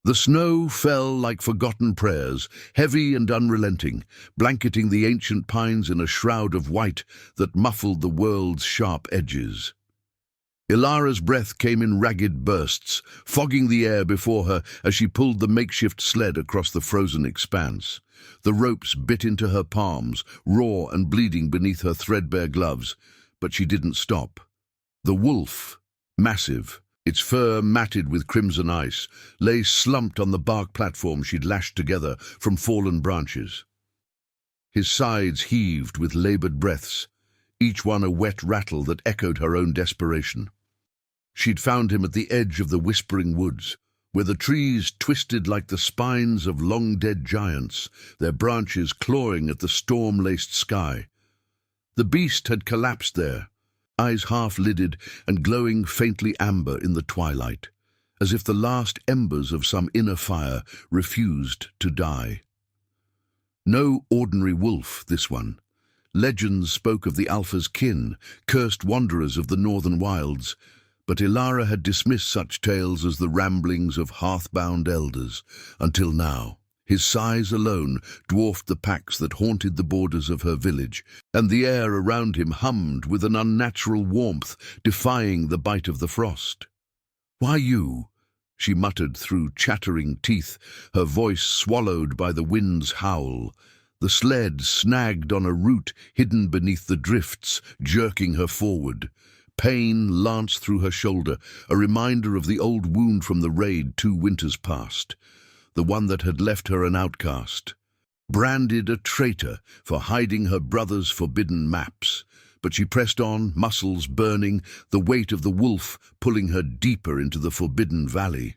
The snow fell like forgotten prayers, heavy and unrelenting, blanketing the ancient pines in a shroud of white that muffled the world's sharp edges. Ilara's breath came in ragged bursts, fogging the air before her as she pulled the makeshift sled across the frozen expanse. The ropes bit into her palms, raw and bleeding beneath her threadbare gloves, but she didn't stop. The wolf, massive, its fur matted with crimson ice, lay slumped on the bark platform she'd lashed together from fallen branches. His sides heaved with labored breaths, each one a wet rattle that echoed her own desperation. She'd found him at the edge of the whispering woods, where the trees twisted like the spines of long-dead giants, their branches clawing at the storm-laced sky. The beast had collapsed there, eyes half-lidded and glowing faintly amber in the twilight, as if the last embers of some inner fire refused to die. No ordinary wolf, this one. Legends spoke of the Alpha's kin, cursed wanderers of the northern wilds, but Ilara had dismissed such tales as the ramblings of hearth-bound elders, until now. His size alone dwarfed the packs that haunted the borders of her village, and the air around him hummed with an unnatural warmth, defying the bite of the frost. "Why you?" she muttered through chattering teeth, her voice swallowed by the wind's howl. The sled snagged on a root hidden beneath the drifts, jerking her forward. Pain lanced through her shoulder, a reminder of the old wound from the raid 2 winters past, the one that had left her an outcast. Branded a traitor for hiding her brother's forbidden maps, but she pressed on, muscles burning, the weight of the wolf pulling her deeper into the forbidden valley.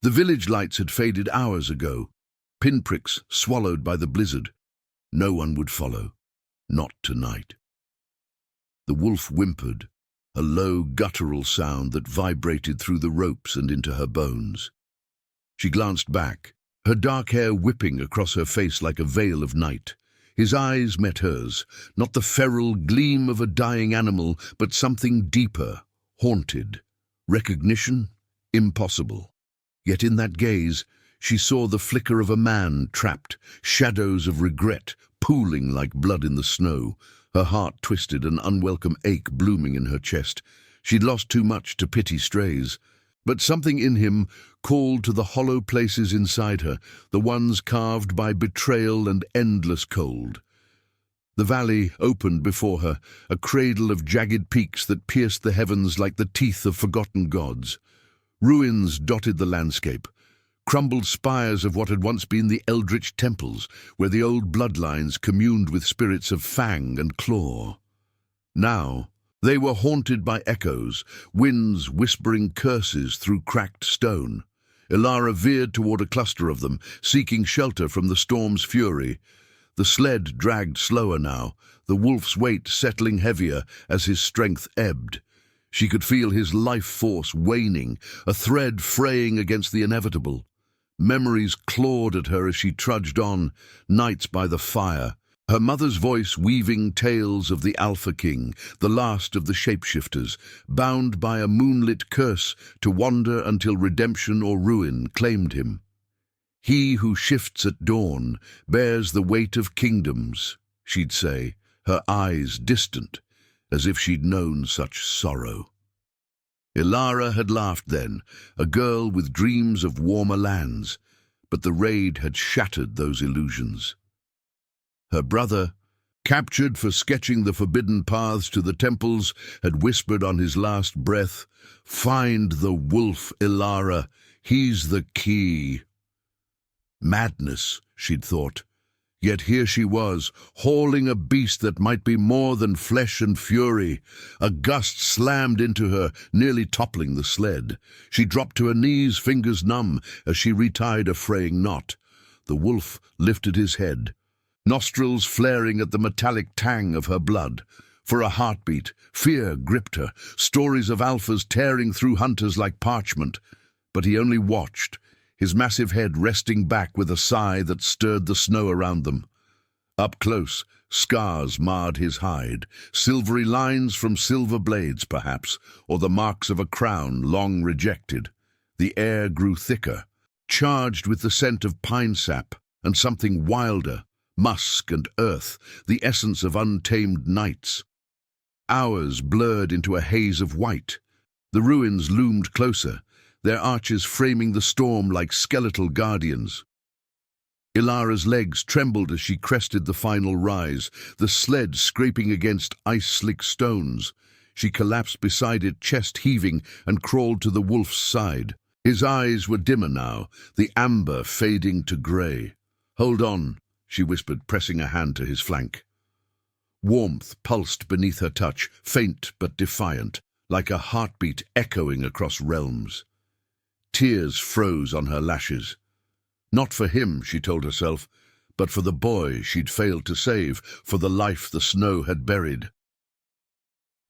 The village lights had faded hours ago, pinpricks swallowed by the blizzard. No one would follow, not tonight. The wolf whimpered, a low, guttural sound that vibrated through the ropes and into her bones. She glanced back, her dark hair whipping across her face like a veil of night. His eyes met hers, not the feral gleam of a dying animal, but something deeper, haunted. Recognition? Impossible. Yet in that gaze, she saw the flicker of a man trapped, shadows of regret pooling like blood in the snow. Her heart twisted, an unwelcome ache blooming in her chest. She'd lost too much to pity strays. But something in him called to the hollow places inside her, the ones carved by betrayal and endless cold. The valley opened before her, a cradle of jagged peaks that pierced the heavens like the teeth of forgotten gods. Ruins dotted the landscape, crumbled spires of what had once been the eldritch temples, where the old bloodlines communed with spirits of fang and claw. Now, they were haunted by echoes, winds whispering curses through cracked stone. Ilara veered toward a cluster of them, seeking shelter from the storm's fury. The sled dragged slower now, the wolf's weight settling heavier as his strength ebbed. She could feel his life force waning, a thread fraying against the inevitable. Memories clawed at her as she trudged on, nights by the fire, her mother's voice weaving tales of the Alpha King, the last of the shapeshifters, bound by a moonlit curse to wander until redemption or ruin claimed him. "He who shifts at dawn bears the weight of kingdoms," she'd say, her eyes distant, as if she'd known such sorrow. Ilara had laughed then, a girl with dreams of warmer lands, but the raid had shattered those illusions. Her brother, captured for sketching the forbidden paths to the temples, had whispered on his last breath, "Find the wolf, Ilara, he's the key." Madness, she'd thought. Yet here she was, hauling a beast that might be more than flesh and fury. A gust slammed into her, nearly toppling the sled. She dropped to her knees, fingers numb, as she retied a fraying knot. The wolf lifted his head, nostrils flaring at the metallic tang of her blood. For a heartbeat, fear gripped her, stories of alphas tearing through hunters like parchment. But he only watched, his massive head resting back with a sigh that stirred the snow around them. Up close, scars marred his hide, silvery lines from silver blades, perhaps, or the marks of a crown long rejected. The air grew thicker, charged with the scent of pine sap and something wilder, musk and earth, the essence of untamed nights. Hours blurred into a haze of white. The ruins loomed closer, their arches framing the storm like skeletal guardians. Ilara's legs trembled as she crested the final rise, the sled scraping against ice-slick stones. She collapsed beside it, chest heaving, and crawled to the wolf's side. His eyes were dimmer now, the amber fading to grey. "Hold on," she whispered, pressing a hand to his flank. Warmth pulsed beneath her touch, faint but defiant, like a heartbeat echoing across realms. Tears froze on her lashes. Not for him, she told herself, but for the boy she'd failed to save, for the life the snow had buried.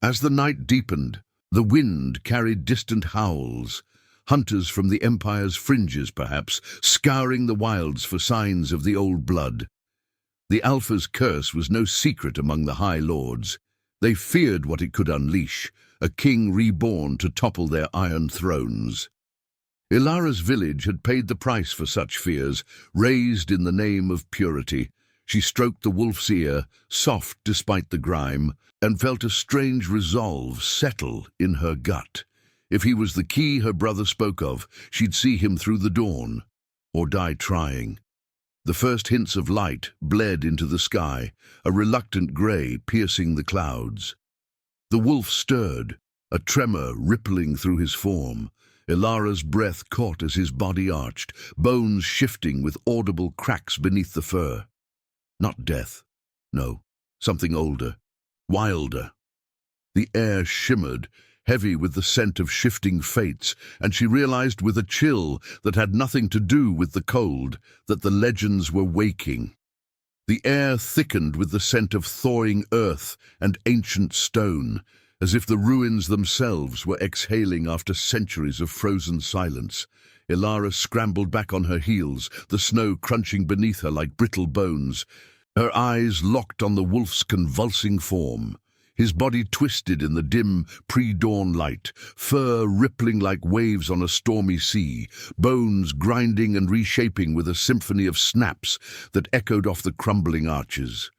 As the night deepened, the wind carried distant howls, hunters from the Empire's fringes, perhaps, scouring the wilds for signs of the old blood. The Alpha's curse was no secret among the High Lords. They feared what it could unleash, a king reborn to topple their iron thrones. Ilara's village had paid the price for such fears, raised in the name of purity. She stroked the wolf's ear, soft despite the grime, and felt a strange resolve settle in her gut. If he was the key her brother spoke of, she'd see him through the dawn, or die trying. The first hints of light bled into the sky, a reluctant grey piercing the clouds. The wolf stirred, a tremor rippling through his form. Ilara's breath caught as his body arched, bones shifting with audible cracks beneath the fur. Not death. No, something older, wilder. The air shimmered, heavy with the scent of shifting fates, and she realized with a chill that had nothing to do with the cold that the legends were waking. The air thickened with the scent of thawing earth and ancient stone, as if the ruins themselves were exhaling after centuries of frozen silence. Ilara scrambled back on her heels, the snow crunching beneath her like brittle bones. Her eyes locked on the wolf's convulsing form. His body twisted in the dim, pre-dawn light, fur rippling like waves on a stormy sea, bones grinding and reshaping with a symphony of snaps that echoed off the crumbling arches.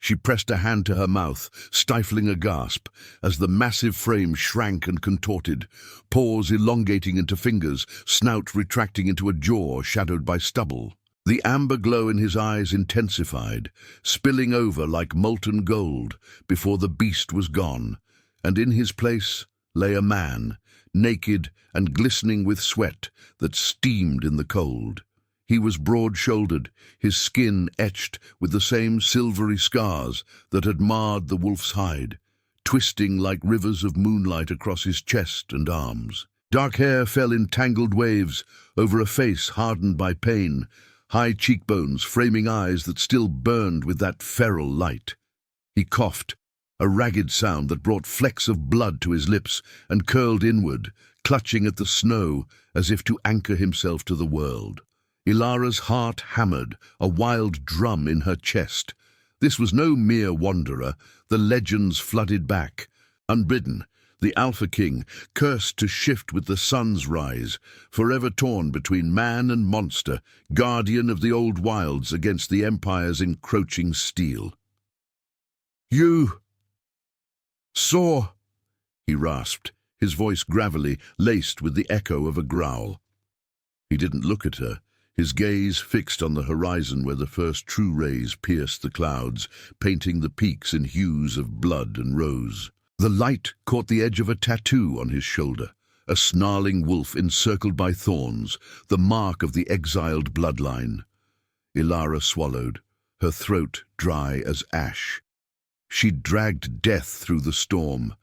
She pressed a hand to her mouth, stifling a gasp, as the massive frame shrank and contorted, paws elongating into fingers, snout retracting into a jaw shadowed by stubble. The amber glow in his eyes intensified, spilling over like molten gold before the beast was gone, and in his place lay a man, naked and glistening with sweat that steamed in the cold. He was broad-shouldered, his skin etched with the same silvery scars that had marred the wolf's hide, twisting like rivers of moonlight across his chest and arms. Dark hair fell in tangled waves over a face hardened by pain, high cheekbones framing eyes that still burned with that feral light. He coughed, a ragged sound that brought flecks of blood to his lips, and curled inward, clutching at the snow as if to anchor himself to the world. Ilara's heart hammered, a wild drum in her chest. This was no mere wanderer. The legends flooded back. Unbidden, the Alpha King, cursed to shift with the sun's rise, forever torn between man and monster, guardian of the old wilds against the Empire's encroaching steel. "You saw," he rasped, his voice gravelly, laced with the echo of a growl. He didn't look at her, his gaze fixed on the horizon where the first true rays pierced the clouds, painting the peaks in hues of blood and rose. The light caught the edge of a tattoo on his shoulder, a snarling wolf encircled by thorns, the mark of the exiled bloodline. Ilara swallowed, her throat dry as ash. She'd dragged death through the storm,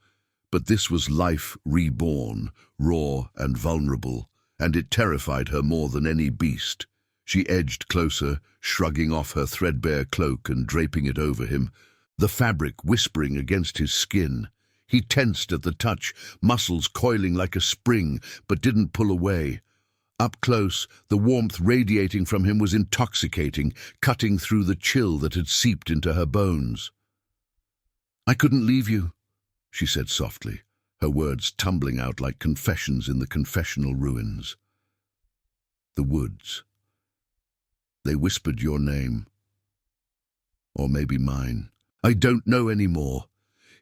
but this was life reborn, raw and vulnerable, and it terrified her more than any beast. She edged closer, shrugging off her threadbare cloak and draping it over him, the fabric whispering against his skin. He tensed at the touch, muscles coiling like a spring, but didn't pull away. Up close, the warmth radiating from him was intoxicating, cutting through the chill that had seeped into her bones. "I couldn't leave you," she said softly, her words tumbling out like confessions in the confessional ruins. The woods. They whispered your name. Or maybe mine. I don't know anymore.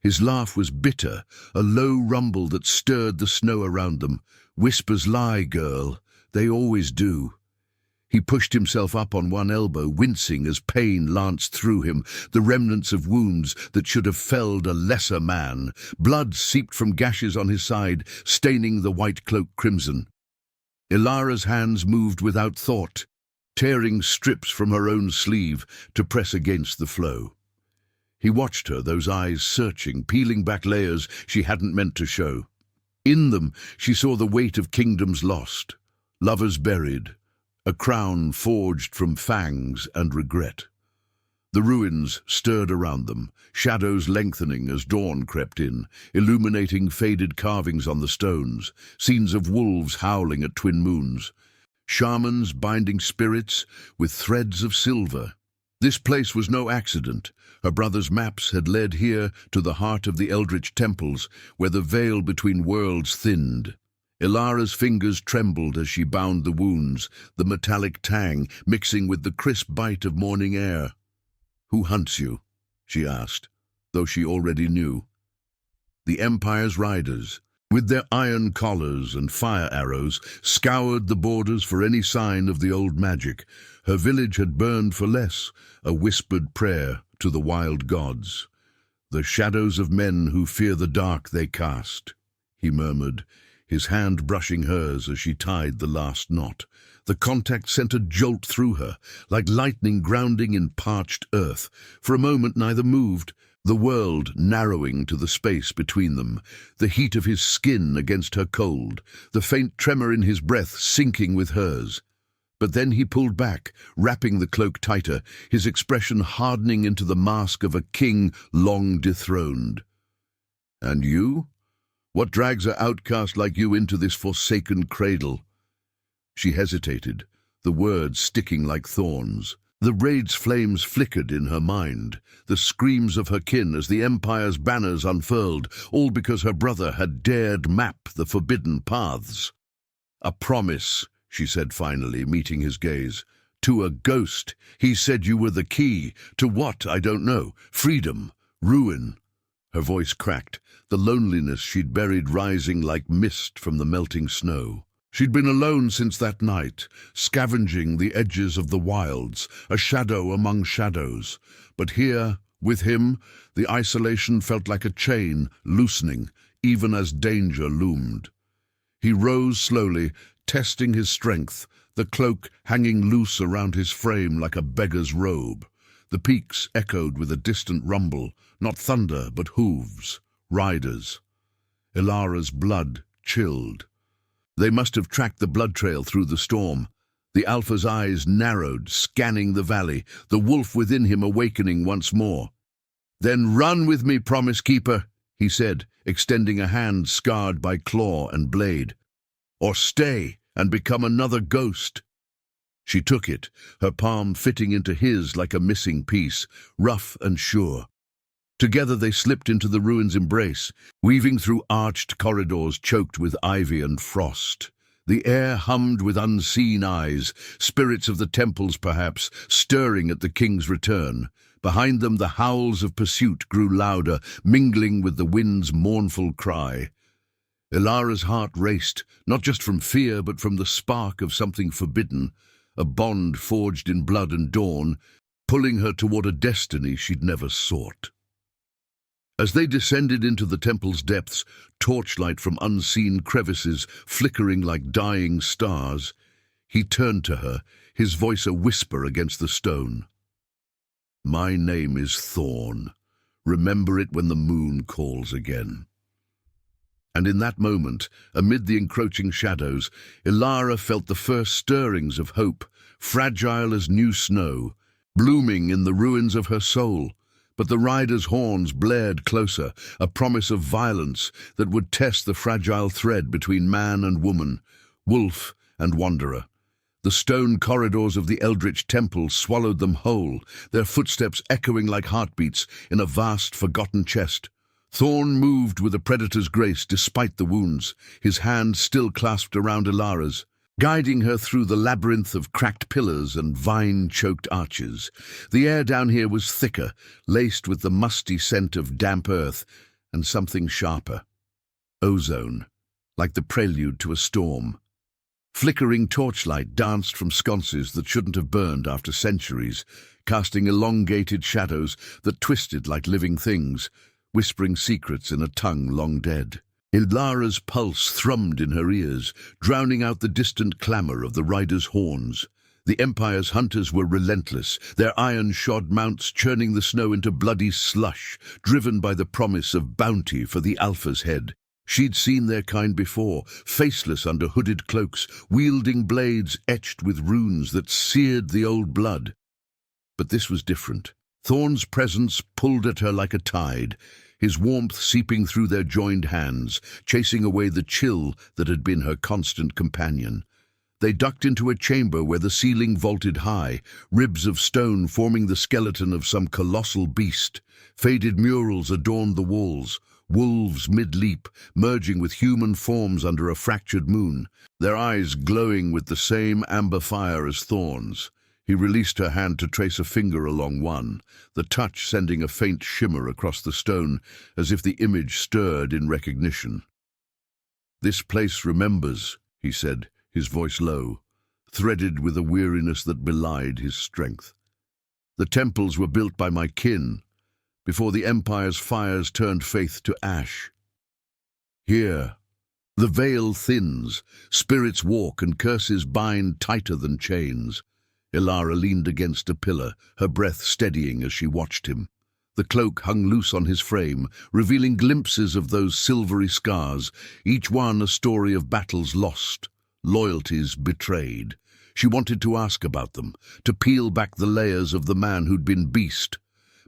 His laugh was bitter, a low rumble that stirred the snow around them. Whispers lie, girl. They always do. He pushed himself up on one elbow, wincing as pain lanced through him, the remnants of wounds that should have felled a lesser man. Blood seeped from gashes on his side, staining the white cloak crimson. Ilara's hands moved without thought, tearing strips from her own sleeve to press against the flow. He watched her, those eyes searching, peeling back layers she hadn't meant to show. In them she saw the weight of kingdoms lost, lovers buried, a crown forged from fangs and regret. The ruins stirred around them, shadows lengthening as dawn crept in, illuminating faded carvings on the stones, scenes of wolves howling at twin moons, shamans binding spirits with threads of silver. This place was no accident. Her brother's maps had led here to the heart of the eldritch temples, where the veil between worlds thinned. Ilara's fingers trembled as she bound the wounds, the metallic tang mixing with the crisp bite of morning air. "Who hunts you?" she asked, though she already knew. The Empire's riders, with their iron collars and fire arrows, scoured the borders for any sign of the old magic. Her village had burned for less, a whispered prayer to the wild gods. "The shadows of men who fear the dark they cast," he murmured, his hand brushing hers as she tied the last knot. The contact sent a jolt through her, like lightning grounding in parched earth. For a moment neither moved, the world narrowing to the space between them, the heat of his skin against her cold, the faint tremor in his breath sinking with hers. But then he pulled back, wrapping the cloak tighter, his expression hardening into the mask of a king long dethroned. "And you? What drags an outcast like you into this forsaken cradle?" She hesitated, the words sticking like thorns. The raid's flames flickered in her mind, the screams of her kin as the Empire's banners unfurled, all because her brother had dared map the forbidden paths. "A promise," she said finally, meeting his gaze. "To a ghost. He said you were the key. To what, I don't know. Freedom. Ruin." Her voice cracked, the loneliness she'd buried rising like mist from the melting snow. She'd been alone since that night, scavenging the edges of the wilds, a shadow among shadows. But here, with him, the isolation felt like a chain, loosening, even as danger loomed. He rose slowly, testing his strength, the cloak hanging loose around his frame like a beggar's robe. The peaks echoed with a distant rumble, not thunder but hooves, riders. Ilara's blood chilled. They must have tracked the blood trail through the storm. The Alpha's eyes narrowed, scanning the valley, the wolf within him awakening once more. "Then run with me, Promise Keeper," he said, extending a hand scarred by claw and blade. "Or stay and become another ghost." She took it, her palm fitting into his like a missing piece, rough and sure. Together they slipped into the ruin's embrace, weaving through arched corridors choked with ivy and frost. The air hummed with unseen eyes, spirits of the temples perhaps, stirring at the king's return. Behind them the howls of pursuit grew louder, mingling with the wind's mournful cry. Ilara's heart raced, not just from fear but from the spark of something forbidden, a bond forged in blood and dawn, pulling her toward a destiny she'd never sought. As they descended into the temple's depths, torchlight from unseen crevices flickering like dying stars, he turned to her, his voice a whisper against the stone. "My name is Thorn. Remember it when the moon calls again." And in that moment, amid the encroaching shadows, Ilara felt the first stirrings of hope, fragile as new snow, blooming in the ruins of her soul. But the rider's horns blared closer, a promise of violence that would test the fragile thread between man and woman, wolf and wanderer. The stone corridors of the eldritch temple swallowed them whole, their footsteps echoing like heartbeats in a vast forgotten chest. Thorn moved with a predator's grace despite the wounds, his hand still clasped around Ilara's. guiding her through the labyrinth of cracked pillars and vine-choked arches. The air down here was thicker, laced with the musty scent of damp earth and something sharper. Ozone, like the prelude to a storm. Flickering torchlight danced from sconces that shouldn't have burned after centuries, casting elongated shadows that twisted like living things, whispering secrets in a tongue long dead. Ilara's pulse thrummed in her ears, drowning out the distant clamour of the riders' horns. The Empire's hunters were relentless, their iron-shod mounts churning the snow into bloody slush, driven by the promise of bounty for the Alpha's head. She'd seen their kind before, faceless under hooded cloaks, wielding blades etched with runes that seared the old blood. But this was different. Thorn's presence pulled at her like a tide, his warmth seeping through their joined hands, chasing away the chill that had been her constant companion. They ducked into a chamber where the ceiling vaulted high, ribs of stone forming the skeleton of some colossal beast. Faded murals adorned the walls, wolves mid-leap, merging with human forms under a fractured moon, their eyes glowing with the same amber fire as Thorn's. He released her hand to trace a finger along one, the touch sending a faint shimmer across the stone, as if the image stirred in recognition. "This place remembers," he said, his voice low, threaded with a weariness that belied his strength. "The temples were built by my kin, before the Empire's fires turned faith to ash. Here, the veil thins, spirits walk and curses bind tighter than chains." Ilara leaned against a pillar, her breath steadying as she watched him. The cloak hung loose on his frame, revealing glimpses of those silvery scars, each one a story of battles lost, loyalties betrayed. She wanted to ask about them, to peel back the layers of the man who'd been beast,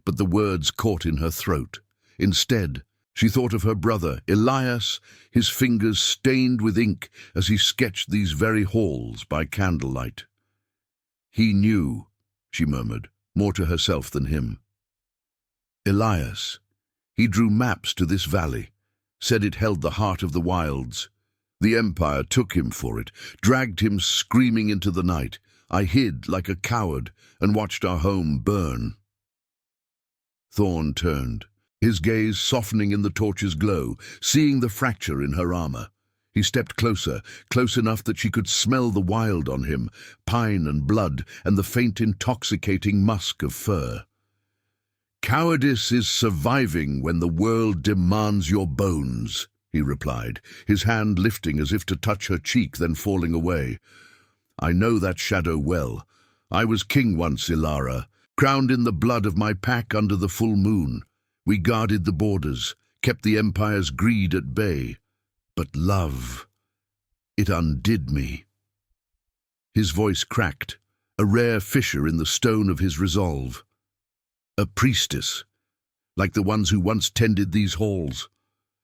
but the words caught in her throat. Instead, she thought of her brother, Elias, his fingers stained with ink as he sketched these very halls by candlelight. "He knew," she murmured, more to herself than him. "Elias. He drew maps to this valley, said it held the heart of the wilds. The Empire took him for it, dragged him screaming into the night. I hid like a coward and watched our home burn." Thorn turned, his gaze softening in the torch's glow, seeing the fracture in her armor. He stepped closer, close enough that she could smell the wild on him, pine and blood, and the faint intoxicating musk of fur. "Cowardice is surviving when the world demands your bones," he replied, his hand lifting as if to touch her cheek, then falling away. "I know that shadow well. I was king once, Ilara, crowned in the blood of my pack under the full moon. We guarded the borders, kept the Empire's greed at bay. But love, it undid me." His voice cracked, a rare fissure in the stone of his resolve. A priestess, like the ones who once tended these halls.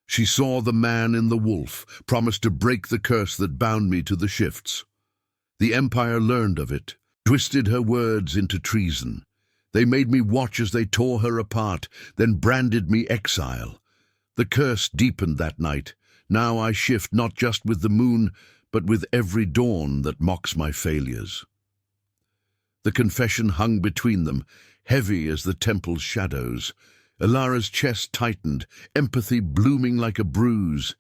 She saw the man in the wolf, promised to break the curse that bound me to the shifts. The Empire learned of it, twisted her words into treason. They made me watch as they tore her apart, then branded me exile. The curse deepened that night. Now I shift not just with the moon, but with every dawn that mocks my failures. The confession hung between them, heavy as the temple's shadows. Ilara's chest tightened, empathy blooming like a bruise.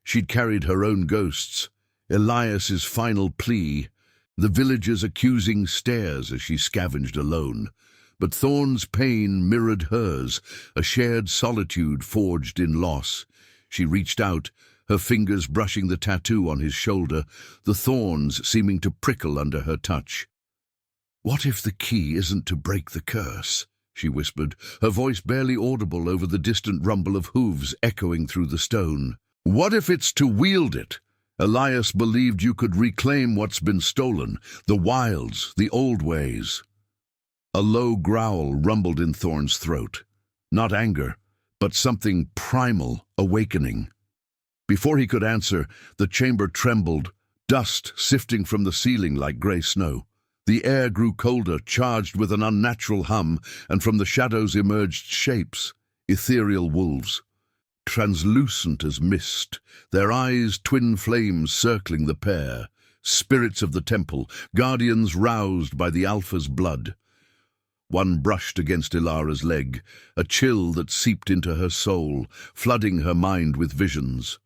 She'd carried her own ghosts, Elias's final plea, the villagers' accusing stares as she scavenged alone. But Thorn's pain mirrored hers, a shared solitude forged in loss. She reached out, her fingers brushing the tattoo on his shoulder, the thorns seeming to prickle under her touch. "What if the key isn't to break the curse?" she whispered, her voice barely audible over the distant rumble of hooves echoing through the stone. "What if it's to wield it? Elias believed you could reclaim what's been stolen, the wilds, the old ways." A low growl rumbled in Thorn's throat. Not anger, but something primal awakening. Before he could answer, the chamber trembled, dust sifting from the ceiling like grey snow. The air grew colder, charged with an unnatural hum, and from the shadows emerged shapes, ethereal wolves. Translucent as mist, their eyes twin flames circling the pair, spirits of the temple, guardians roused by the Alpha's blood. One brushed against Ilara's leg, a chill that seeped into her soul, flooding her mind with visions.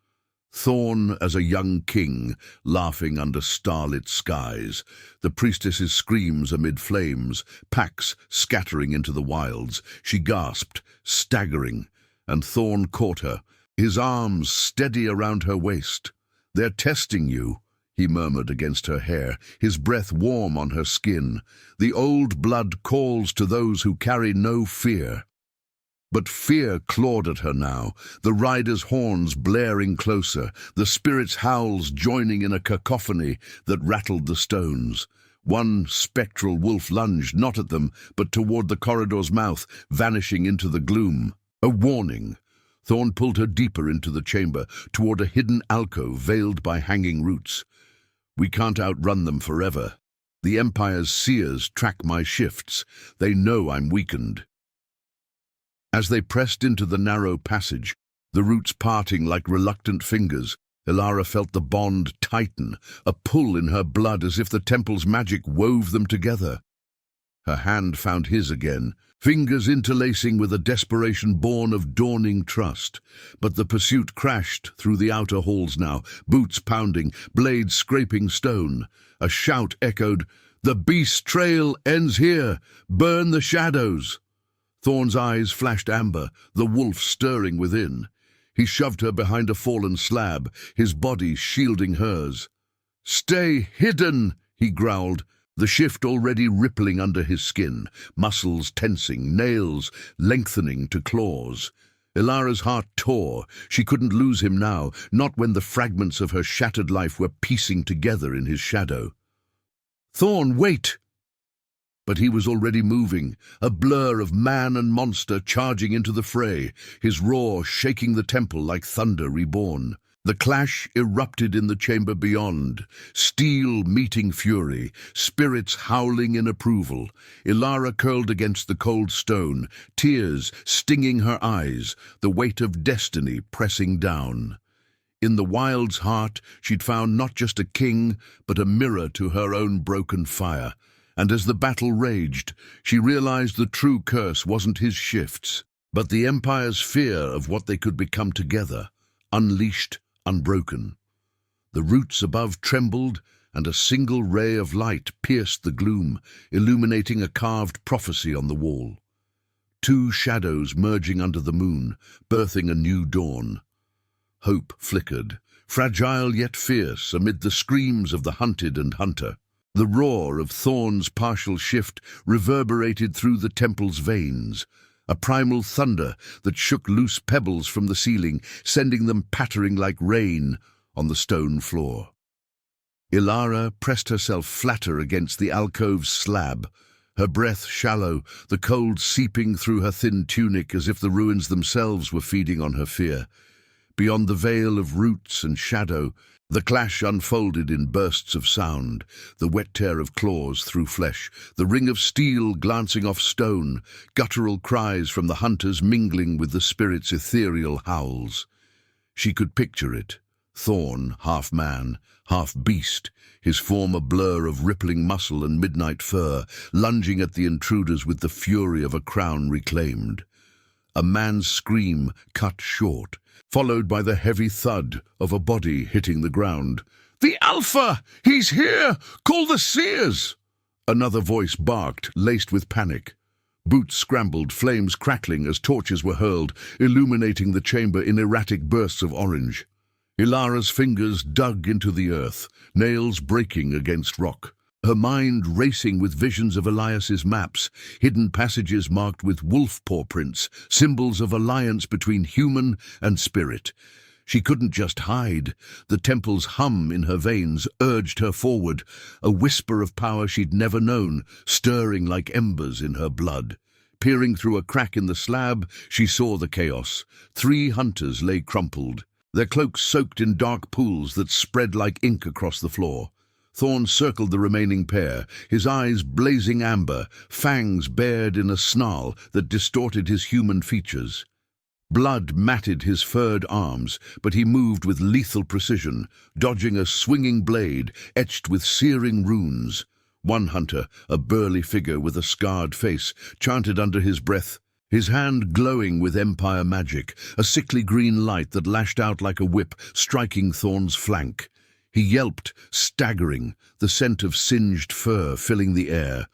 Thorn as a young king, laughing under starlit skies, the priestess's screams amid flames, Pax scattering into the wilds. She gasped, staggering, and Thorn caught her, his arms steady around her waist. "They're testing you," he murmured against her hair, his breath warm on her skin. "The old blood calls to those who carry no fear." But fear clawed at her now, the rider's horns blaring closer, the spirit's howls joining in a cacophony that rattled the stones. One spectral wolf lunged not at them, but toward the corridor's mouth, vanishing into the gloom. A warning. Thorn pulled her deeper into the chamber, toward a hidden alcove veiled by hanging roots. "We can't outrun them forever. The Empire's seers track my shifts. They know I'm weakened." As they pressed into the narrow passage, the roots parting like reluctant fingers, Ilara felt the bond tighten, a pull in her blood as if the temple's magic wove them together. Her hand found his again, fingers interlacing with a desperation born of dawning trust. But the pursuit crashed through the outer halls now, boots pounding, blades scraping stone. A shout echoed, "The beast trail ends here! Burn the shadows!" Thorn's eyes flashed amber, the wolf stirring within. He shoved her behind a fallen slab, his body shielding hers. "Stay hidden," he growled, the shift already rippling under his skin, muscles tensing, nails lengthening to claws. Ilara's heart tore. She couldn't lose him now, not when the fragments of her shattered life were piecing together in his shadow. "Thorn, wait!" But he was already moving, a blur of man and monster charging into the fray, his roar shaking the temple like thunder reborn. The clash erupted in the chamber beyond, steel meeting fury, spirits howling in approval. Ilara curled against the cold stone, tears stinging her eyes, the weight of destiny pressing down. In the wild's heart, she'd found not just a king, but a mirror to her own broken fire. And as the battle raged, she realized the true curse wasn't his shifts, but the Empire's fear of what they could become together, unleashed, unbroken. The roots above trembled, and a single ray of light pierced the gloom, illuminating a carved prophecy on the wall. Two shadows merging under the moon, birthing a new dawn. Hope flickered, fragile yet fierce amid the screams of the hunted and hunter. The roar of Thorn's partial shift reverberated through the temple's veins, a primal thunder that shook loose pebbles from the ceiling, sending them pattering like rain on the stone floor. Ilara pressed herself flatter against the alcove's slab, her breath shallow, the cold seeping through her thin tunic as if the ruins themselves were feeding on her fear. Beyond the veil of roots and shadow, the clash unfolded in bursts of sound, the wet tear of claws through flesh, the ring of steel glancing off stone, guttural cries from the hunters mingling with the spirit's ethereal howls. She could picture it, Thorn, half man, half beast, his form a blur of rippling muscle and midnight fur, lunging at the intruders with the fury of a crown reclaimed. A man's scream cut short, followed by the heavy thud of a body hitting the ground. "The Alpha! He's here! Call the seers!" Another voice barked, laced with panic. Boots scrambled, flames crackling as torches were hurled, illuminating the chamber in erratic bursts of orange. Ilara's fingers dug into the earth, nails breaking against rock. Her mind racing with visions of Elias's maps, hidden passages marked with wolf paw prints, symbols of alliance between human and spirit. She couldn't just hide. The temple's hum in her veins urged her forward, a whisper of power she'd never known, stirring like embers in her blood. Peering through a crack in the slab, she saw the chaos. 3 hunters lay crumpled, their cloaks soaked in dark pools that spread like ink across the floor. Thorn circled the remaining pair, his eyes blazing amber, fangs bared in a snarl that distorted his human features. Blood matted his furred arms, but he moved with lethal precision, dodging a swinging blade etched with searing runes. One hunter, a burly figure with a scarred face, chanted under his breath, his hand glowing with Empire magic, a sickly green light that lashed out like a whip, striking Thorn's flank. He yelped, staggering, the scent of singed fur filling the air.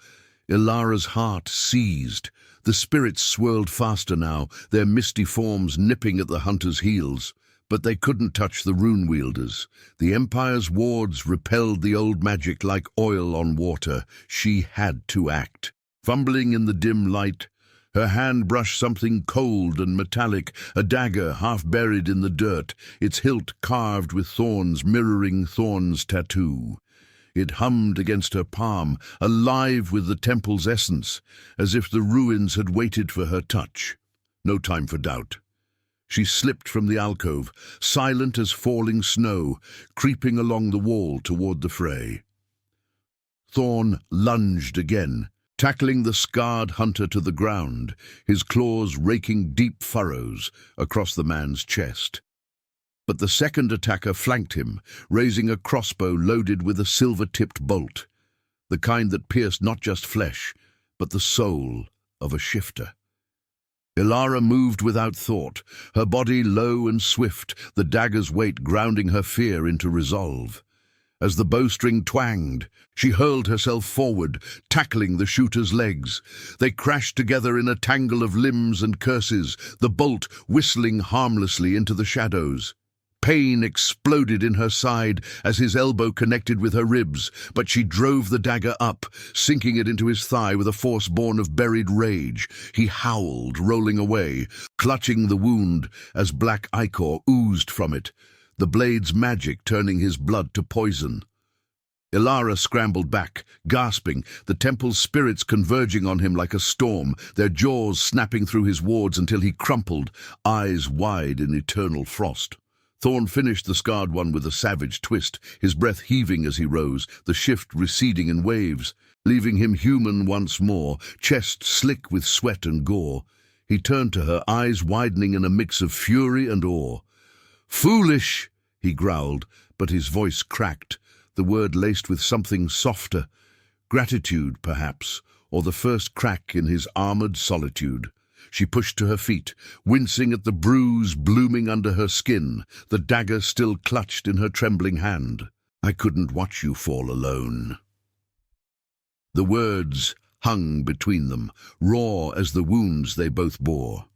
Ilara's heart seized. The spirits swirled faster now, their misty forms nipping at the hunter's heels. But they couldn't touch the rune wielders. The Empire's wards repelled the old magic like oil on water. She had to act. Fumbling in the dim light, her hand brushed something cold and metallic, a dagger half buried in the dirt, its hilt carved with thorns mirroring Thorn's tattoo. It hummed against her palm, alive with the temple's essence, as if the ruins had waited for her touch. No time for doubt. She slipped from the alcove, silent as falling snow, creeping along the wall toward the fray. Thorn lunged again, tackling the scarred hunter to the ground, his claws raking deep furrows across the man's chest. But the second attacker flanked him, raising a crossbow loaded with a silver-tipped bolt, the kind that pierced not just flesh, but the soul of a shifter. Ilara moved without thought, her body low and swift, the dagger's weight grounding her fear into resolve. As the bowstring twanged, she hurled herself forward, tackling the shooter's legs. They crashed together in a tangle of limbs and curses, the bolt whistling harmlessly into the shadows. Pain exploded in her side as his elbow connected with her ribs, but she drove the dagger up, sinking it into his thigh with a force born of buried rage. He howled, rolling away, clutching the wound as black ichor oozed from it, the blade's magic turning his blood to poison. Ilara scrambled back, gasping, the temple's spirits converging on him like a storm, their jaws snapping through his wards until he crumpled, eyes wide in eternal frost. Thorn finished the scarred one with a savage twist, his breath heaving as he rose, the shift receding in waves, leaving him human once more, chest slick with sweat and gore. He turned to her, eyes widening in a mix of fury and awe. "Foolish!" he growled, but his voice cracked, the word laced with something softer. Gratitude, perhaps, or the first crack in his armored solitude. She pushed to her feet, wincing at the bruise blooming under her skin, the dagger still clutched in her trembling hand. "I couldn't watch you fall alone." The words hung between them, raw as the wounds they both bore.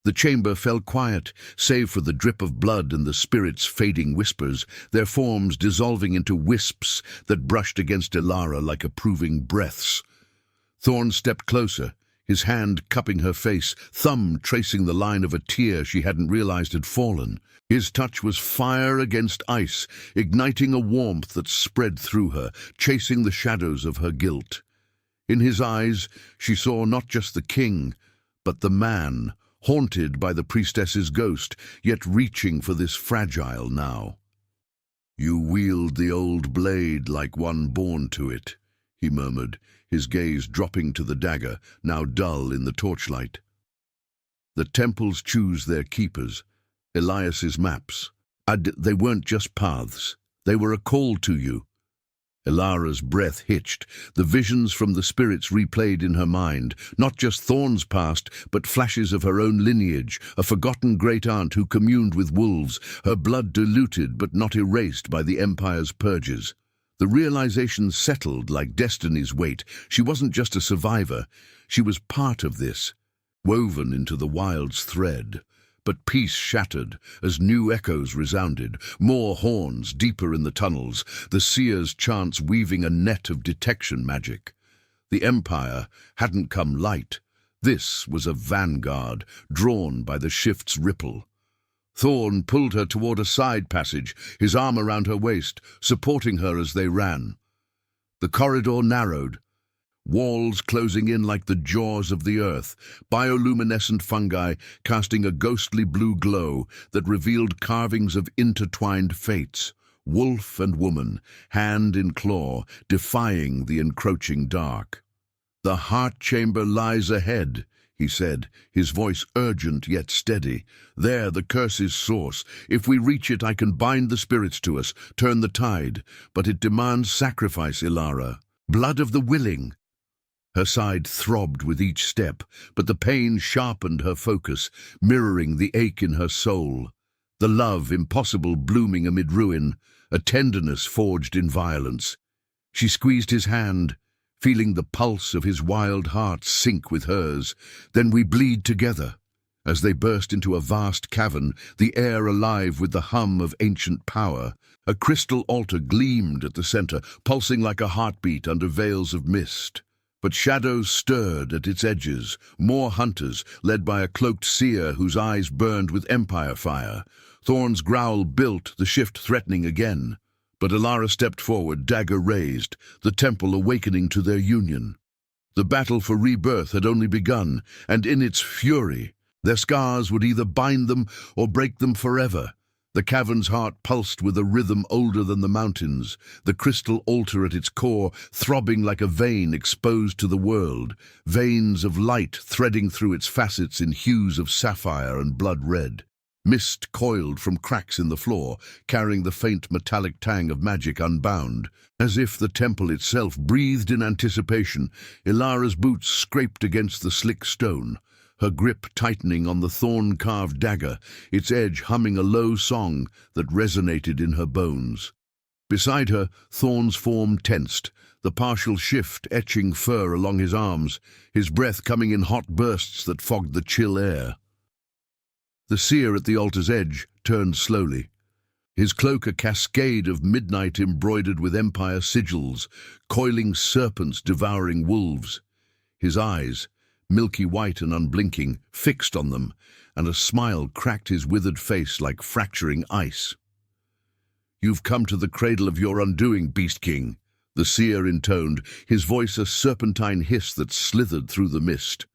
The chamber fell quiet, save for the drip of blood and the spirits' fading whispers, their forms dissolving into wisps that brushed against Ilara like approving breaths. Thorn stepped closer, his hand cupping her face, thumb tracing the line of a tear she hadn't realized had fallen. His touch was fire against ice, igniting a warmth that spread through her, chasing the shadows of her guilt. In his eyes, she saw not just the king, but the man, haunted by the priestess's ghost, yet reaching for this fragile now. "You wield the old blade like one born to it," he murmured, his gaze dropping to the dagger, now dull in the torchlight. "The temples choose their keepers, Elias's maps. They weren't just paths. They were a call to you." Ilara's breath hitched, the visions from the spirits replayed in her mind, not just Thorn's past, but flashes of her own lineage, a forgotten great-aunt who communed with wolves, her blood diluted but not erased by the Empire's purges. The realization settled like destiny's weight. She wasn't just a survivor, she was part of this, woven into the wild's thread. But peace shattered as new echoes resounded, more horns deeper in the tunnels, the seer's chants weaving a net of detection magic. The Empire hadn't come light. This was a vanguard, drawn by the shift's ripple. Thorn pulled her toward a side passage, his arm around her waist, supporting her as they ran. The corridor narrowed, walls closing in like the jaws of the earth, bioluminescent fungi casting a ghostly blue glow that revealed carvings of intertwined fates, wolf and woman, hand in claw, defying the encroaching dark. "The heart chamber lies ahead," he said, his voice urgent yet steady. "There, the curse's source. If we reach it, I can bind the spirits to us, turn the tide. But it demands sacrifice, Ilara. Blood of the willing." Her side throbbed with each step, but the pain sharpened her focus, mirroring the ache in her soul. The love impossible blooming amid ruin, a tenderness forged in violence. She squeezed his hand, feeling the pulse of his wild heart sink with hers. "Then we bleed together." As they burst into a vast cavern, the air alive with the hum of ancient power, a crystal altar gleamed at the center, pulsing like a heartbeat under veils of mist. But shadows stirred at its edges, more hunters, led by a cloaked seer whose eyes burned with empire fire. Thorn's growl built, the shift threatening again. But Ilara stepped forward, dagger raised, the temple awakening to their union. The battle for rebirth had only begun, and in its fury, their scars would either bind them or break them forever. The cavern's heart pulsed with a rhythm older than the mountains, the crystal altar at its core throbbing like a vein exposed to the world, veins of light threading through its facets in hues of sapphire and blood red. Mist coiled from cracks in the floor, carrying the faint metallic tang of magic unbound. As if the temple itself breathed in anticipation, Ilara's boots scraped against the slick stone, her grip tightening on the thorn-carved dagger, its edge humming a low song that resonated in her bones. Beside her, Thorn's form tensed, the partial shift etching fur along his arms, his breath coming in hot bursts that fogged the chill air. The seer at the altar's edge turned slowly, his cloak a cascade of midnight embroidered with empire sigils, coiling serpents devouring wolves. His eyes, milky white and unblinking, fixed on them, and a smile cracked his withered face like fracturing ice. "You've come to the cradle of your undoing, Beast King," the seer intoned, his voice a serpentine hiss that slithered through the mist.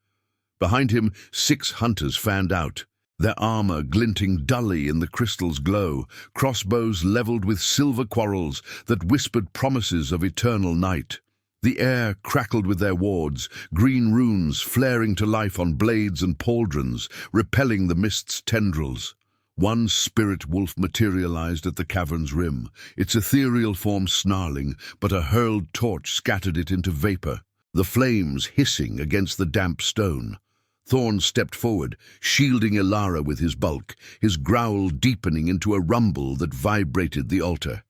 Behind him, 6 hunters fanned out, their armor glinting dully in the crystal's glow, crossbows leveled with silver quarrels that whispered promises of eternal night. The air crackled with their wards, green runes flaring to life on blades and pauldrons, repelling the mist's tendrils. One spirit wolf materialized at the cavern's rim, its ethereal form snarling, but a hurled torch scattered it into vapor, the flames hissing against the damp stone. Thorn stepped forward, shielding Ilara with his bulk, his growl deepening into a rumble that vibrated the altar.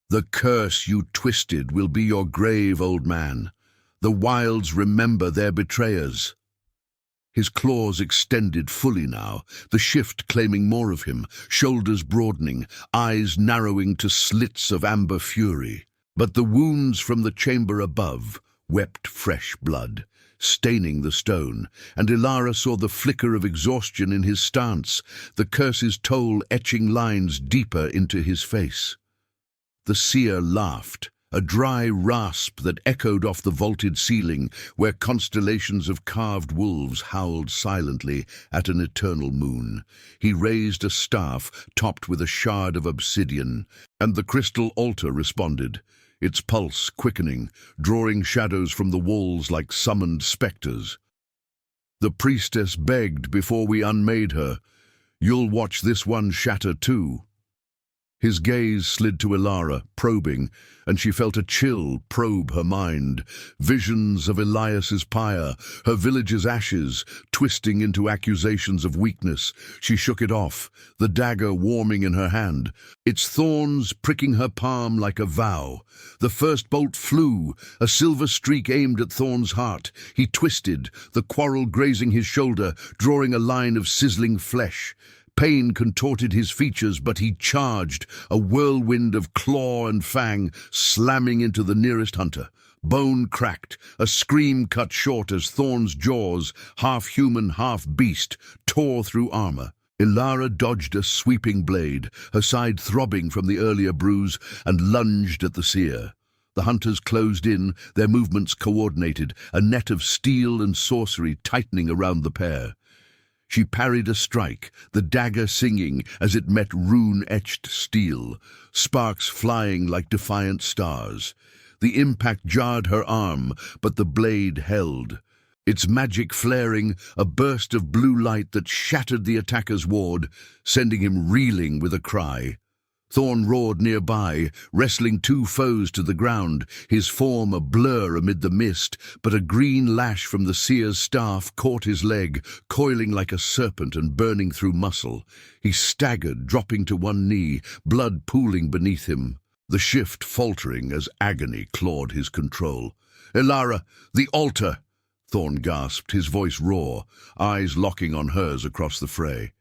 "The curse you twisted will be your grave, old man. The wilds remember their betrayers." His claws extended fully now, the shift claiming more of him, shoulders broadening, eyes narrowing to slits of amber fury. But the wounds from the chamber above wept fresh blood, staining the stone, and Ilara saw the flicker of exhaustion in his stance, the curse's toll etching lines deeper into his face. The seer laughed, a dry rasp that echoed off the vaulted ceiling where constellations of carved wolves howled silently at an eternal moon. He raised a staff topped with a shard of obsidian, and the crystal altar responded, its pulse quickening, drawing shadows from the walls like summoned specters. The priestess begged before we unmade her, "You'll watch this one shatter too." His gaze slid to Ilara, probing, and she felt a chill probe her mind. Visions of Elias's pyre, her village's ashes, twisting into accusations of weakness. She shook it off, the dagger warming in her hand, its thorns pricking her palm like a vow. The first bolt flew, a silver streak aimed at Thorn's heart. He twisted, the quarrel grazing his shoulder, drawing a line of sizzling flesh. Pain contorted his features, but he charged, a whirlwind of claw and fang, slamming into the nearest hunter. Bone cracked, a scream cut short as Thorn's jaws, half human, half beast, tore through armor. Ilara dodged a sweeping blade, her side throbbing from the earlier bruise, and lunged at the seer. The hunters closed in, their movements coordinated, a net of steel and sorcery tightening around the pair. She parried a strike, the dagger singing as it met rune-etched steel, sparks flying like defiant stars. The impact jarred her arm, but the blade held. its magic flaring, a burst of blue light that shattered the attacker's ward, sending him reeling with a cry. Thorn roared nearby, wrestling two foes to the ground, his form a blur amid the mist, but a green lash from the seer's staff caught his leg, coiling like a serpent and burning through muscle. He staggered, dropping to one knee, blood pooling beneath him, the shift faltering as agony clawed his control. "Ilara, the altar!" Thorn gasped, his voice raw, eyes locking on hers across the fray.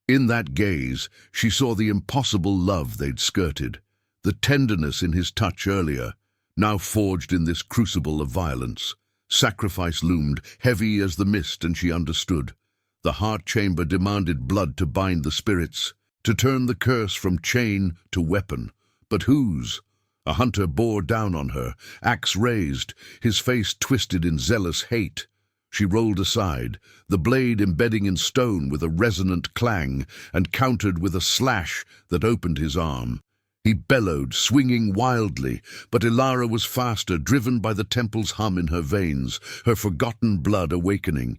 In that gaze, she saw the impossible love they'd skirted, the tenderness in his touch earlier, now forged in this crucible of violence. Sacrifice loomed, heavy as the mist, and she understood. The heart chamber demanded blood to bind the spirits, to turn the curse from chain to weapon. But whose? A hunter bore down on her, axe raised, his face twisted in zealous hate. She rolled aside, the blade embedding in stone with a resonant clang, and countered with a slash that opened his arm. He bellowed, swinging wildly, but Ilara was faster, driven by the temple's hum in her veins, her forgotten blood awakening.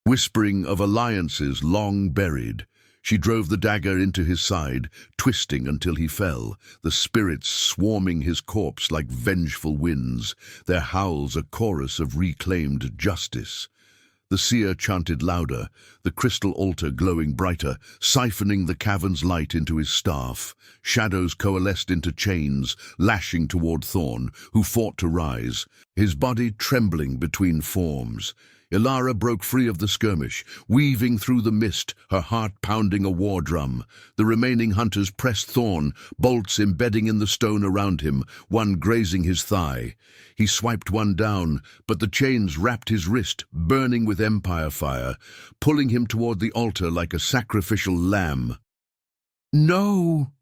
Whispering of alliances long buried, she drove the dagger into his side, twisting until he fell, the spirits swarming his corpse like vengeful winds, their howls a chorus of reclaimed justice. The seer chanted louder, the crystal altar glowing brighter, siphoning the cavern's light into his staff. Shadows coalesced into chains, lashing toward Thorn, who fought to rise, his body trembling between forms. Ilara broke free of the skirmish, weaving through the mist, her heart pounding a war drum. The remaining hunters pressed Thorn, bolts embedding in the stone around him, one grazing his thigh. He swiped one down, but the chains wrapped his wrist, burning with empire fire, pulling him toward the altar like a sacrificial lamb. "No!"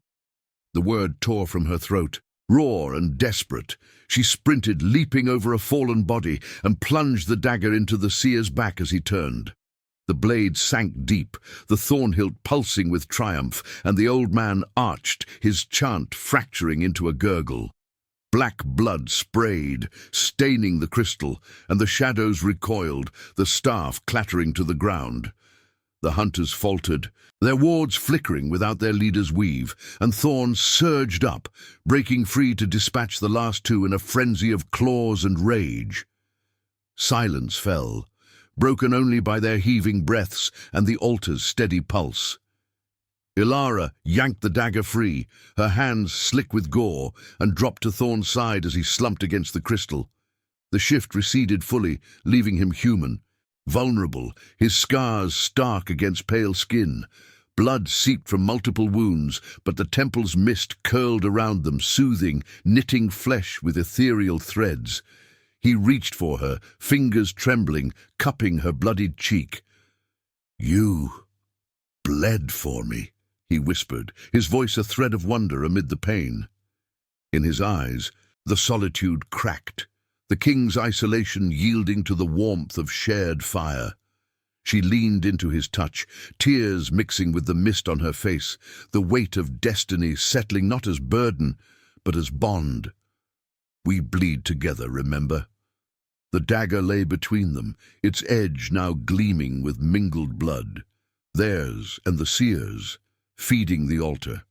The word tore from her throat. Raw and desperate, she sprinted, leaping over a fallen body, and plunged the dagger into the seer's back as he turned. The blade sank deep, the thorn hilt pulsing with triumph, and the old man arched, his chant fracturing into a gurgle. Black blood sprayed, staining the crystal, and the shadows recoiled, the staff clattering to the ground. The hunters faltered, their wards flickering without their leader's weave, and Thorn surged up, breaking free to dispatch the last two in a frenzy of claws and rage. Silence fell, broken only by their heaving breaths and the altar's steady pulse. Ilara yanked the dagger free, her hands slick with gore, and dropped to Thorn's side as he slumped against the crystal. The shift receded fully, leaving him human. Vulnerable, his scars stark against pale skin. Blood seeped from multiple wounds, but the temple's mist curled around them, soothing, knitting flesh with ethereal threads. He reached for her, fingers trembling, cupping her bloodied cheek. "You bled for me," he whispered, his voice a thread of wonder amid the pain. In his eyes, the solitude cracked, the king's isolation yielding to the warmth of shared fire. She leaned into his touch, tears mixing with the mist on her face, the weight of destiny settling not as burden, but as bond. "We bleed together, remember?" The dagger lay between them, its edge now gleaming with mingled blood. Theirs and the seer's, feeding the altar.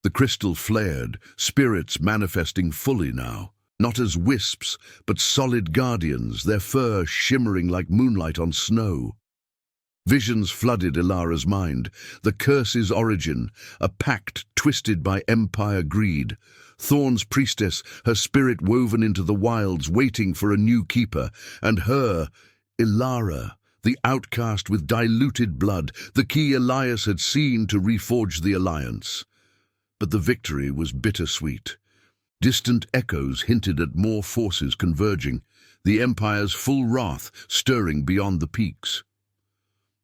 The crystal flared, spirits manifesting fully now. Not as wisps, but solid guardians, their fur shimmering like moonlight on snow. Visions flooded Ilara's mind, the curse's origin, a pact twisted by empire greed. Thorn's priestess, her spirit woven into the wilds, waiting for a new keeper, and her, Ilara, the outcast with diluted blood, the key Elias had seen to reforge the alliance. But the victory was bittersweet. Distant echoes hinted at more forces converging, the Empire's full wrath stirring beyond the peaks.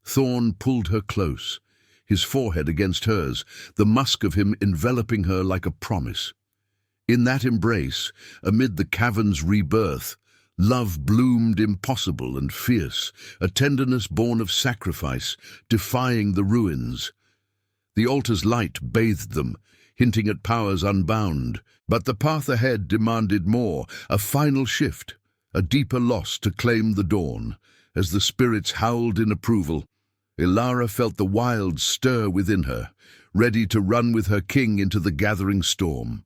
Thorn pulled her close, his forehead against hers, the musk of him enveloping her like a promise. In that embrace, amid the cavern's rebirth, love bloomed impossible and fierce, a tenderness born of sacrifice, defying the ruins. The altar's light bathed them, hinting at powers unbound, but the path ahead demanded more, a final shift, a deeper loss to claim the dawn. As the spirits howled in approval, Ilara felt the wilds stir within her, ready to run with her king into the gathering storm.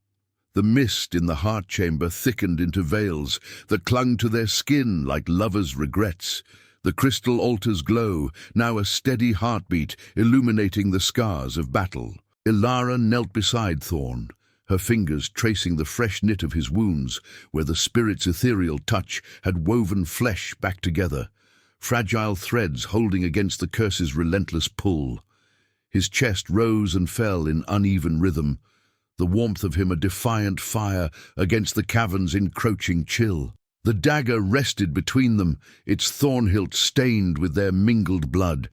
The mist in the heart chamber thickened into veils that clung to their skin like lovers' regrets. The crystal altar's glow, now a steady heartbeat, illuminating the scars of battle. Ilara knelt beside Thorn, her fingers tracing the fresh knit of his wounds, where the spirit's ethereal touch had woven flesh back together, fragile threads holding against the curse's relentless pull. His chest rose and fell in uneven rhythm, the warmth of him a defiant fire against the cavern's encroaching chill. The dagger rested between them, its thorn hilt stained with their mingled blood.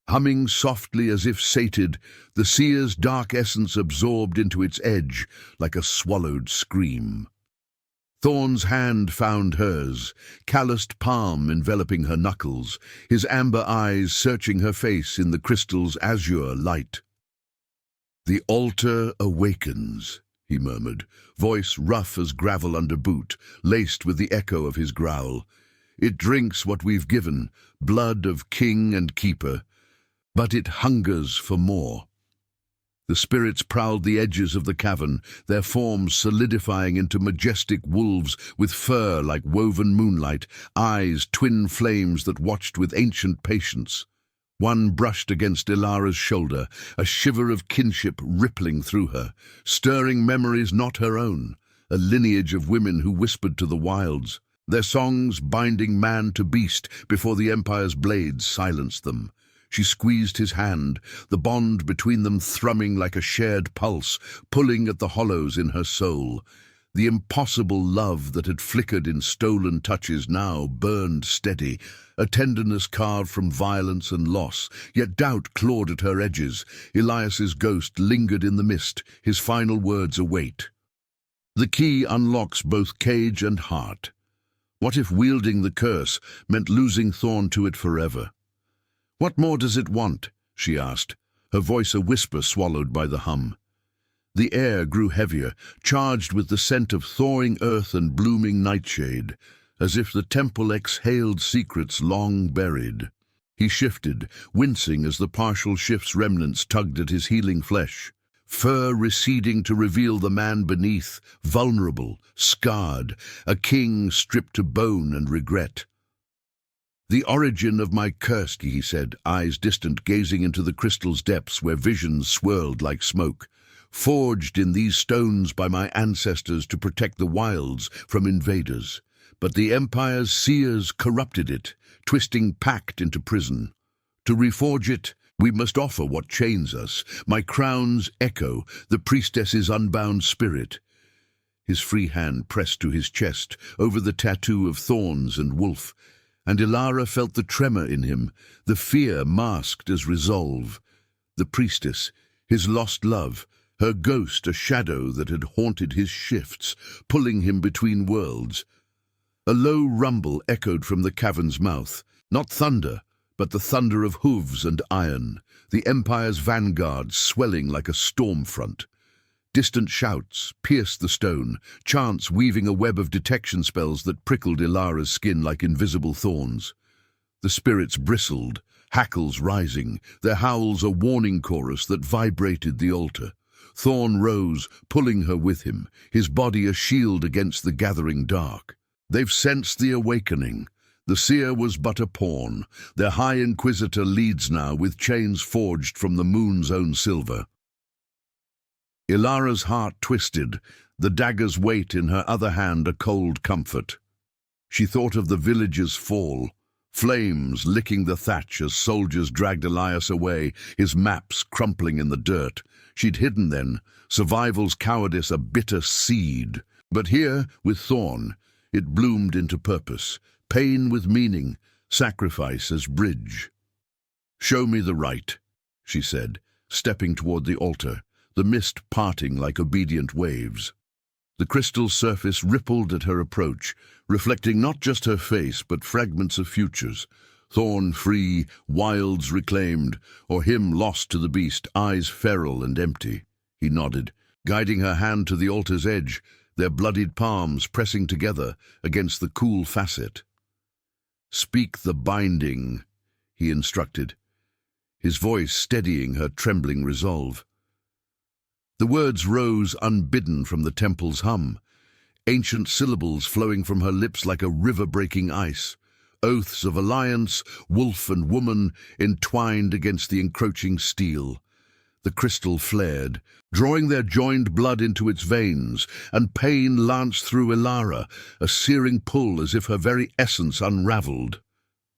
Humming softly as if sated, the seer's dark essence absorbed into its edge like a swallowed scream. Thorn's hand found hers, calloused palm enveloping her knuckles, his amber eyes searching her face in the crystal's azure light. "The altar awakens," he murmured, voice rough as gravel under boot, laced with the echo of his growl. "It drinks what we've given, blood of king and keeper, but it hungers for more." The spirits prowled the edges of the cavern, their forms solidifying into majestic wolves with fur like woven moonlight, eyes twin flames that watched with ancient patience. One brushed against Ilara's shoulder, a shiver of kinship rippling through her, stirring memories not her own, a lineage of women who whispered to the wilds, their songs binding man to beast before the Empire's blades silenced them. She squeezed his hand, the bond between them thrumming like a shared pulse, pulling at the hollows in her soul. The impossible love that had flickered in stolen touches now burned steady, a tenderness carved from violence and loss, yet doubt clawed at her edges. Elias's ghost lingered in the mist, his final words await. The key unlocks both cage and heart. What if wielding the curse meant losing Thorn to it forever? "What more does it want?" she asked, her voice a whisper swallowed by the hum. The air grew heavier, charged with the scent of thawing earth and blooming nightshade, as if the temple exhaled secrets long buried. He shifted, wincing as the partial shift's remnants tugged at his healing flesh, fur receding to reveal the man beneath, vulnerable, scarred, a king stripped to bone and regret. "The origin of my curse," he said, eyes distant, gazing into the crystal's depths where visions swirled like smoke. "Forged in these stones by my ancestors to protect the wilds from invaders. But the Empire's seers corrupted it, twisting pact into prison. To reforge it, we must offer what chains us, my crown's echo, the priestess's unbound spirit." His free hand pressed to his chest, over the tattoo of thorns and wolf, and Ilara felt the tremor in him, the fear masked as resolve. The priestess, his lost love, her ghost a shadow that had haunted his shifts, pulling him between worlds. A low rumble echoed from the cavern's mouth, not thunder, but the thunder of hooves and iron, the Empire's vanguard swelling like a storm front. Distant shouts pierced the stone, chants weaving a web of detection spells that prickled Ilara's skin like invisible thorns. The spirits bristled, hackles rising, their howls a warning chorus that vibrated the altar. Thorn rose, pulling her with him, his body a shield against the gathering dark. "They've sensed the awakening. The seer was but a pawn. Their High Inquisitor leads now with chains forged from the moon's own silver." Ilara's heart twisted, the dagger's weight in her other hand a cold comfort. She thought of the village's fall, flames licking the thatch as soldiers dragged Elias away, his maps crumpling in the dirt. She'd hidden then, survival's cowardice a bitter seed. But here, with Thorn, it bloomed into purpose, pain with meaning, sacrifice as bridge. "Show me the right," she said, stepping toward the altar, the mist parting like obedient waves. The crystal surface rippled at her approach, reflecting not just her face but fragments of futures. Thorn free, wilds reclaimed, or him lost to the beast, eyes feral and empty. He nodded, guiding her hand to the altar's edge, their bloodied palms pressing together against the cool facet. "Speak the binding," he instructed, his voice steadying her trembling resolve. The words rose unbidden from the temple's hum, ancient syllables flowing from her lips like a river breaking ice, oaths of alliance, wolf and woman entwined against the encroaching steel. The crystal flared, drawing their joined blood into its veins, and pain lanced through Ilara, a searing pull as if her very essence unraveled.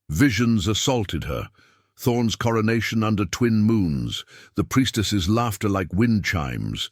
Visions assaulted her, Thorn's coronation under twin moons, the priestess's laughter like wind chimes,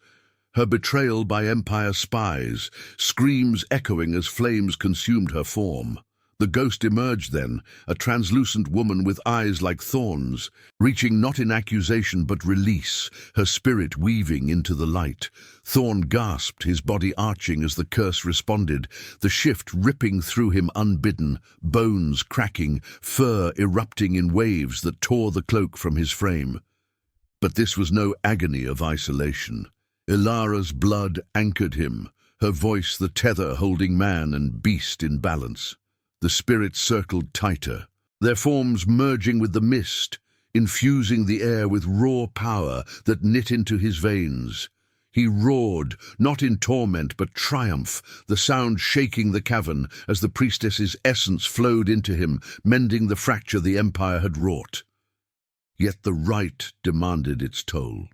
her betrayal by Empire spies, screams echoing as flames consumed her form. The ghost emerged then, a translucent woman with eyes like thorns, reaching not in accusation but release, her spirit weaving into the light. Thorn gasped, his body arching as the curse responded, the shift ripping through him unbidden, bones cracking, fur erupting in waves that tore the cloak from his frame. But this was no agony of isolation. Ilara's blood anchored him, her voice the tether holding man and beast in balance. The spirits circled tighter, their forms merging with the mist, infusing the air with raw power that knit into his veins. He roared, not in torment but triumph, the sound shaking the cavern as the priestess's essence flowed into him, mending the fracture the Empire had wrought. Yet the right demanded its toll.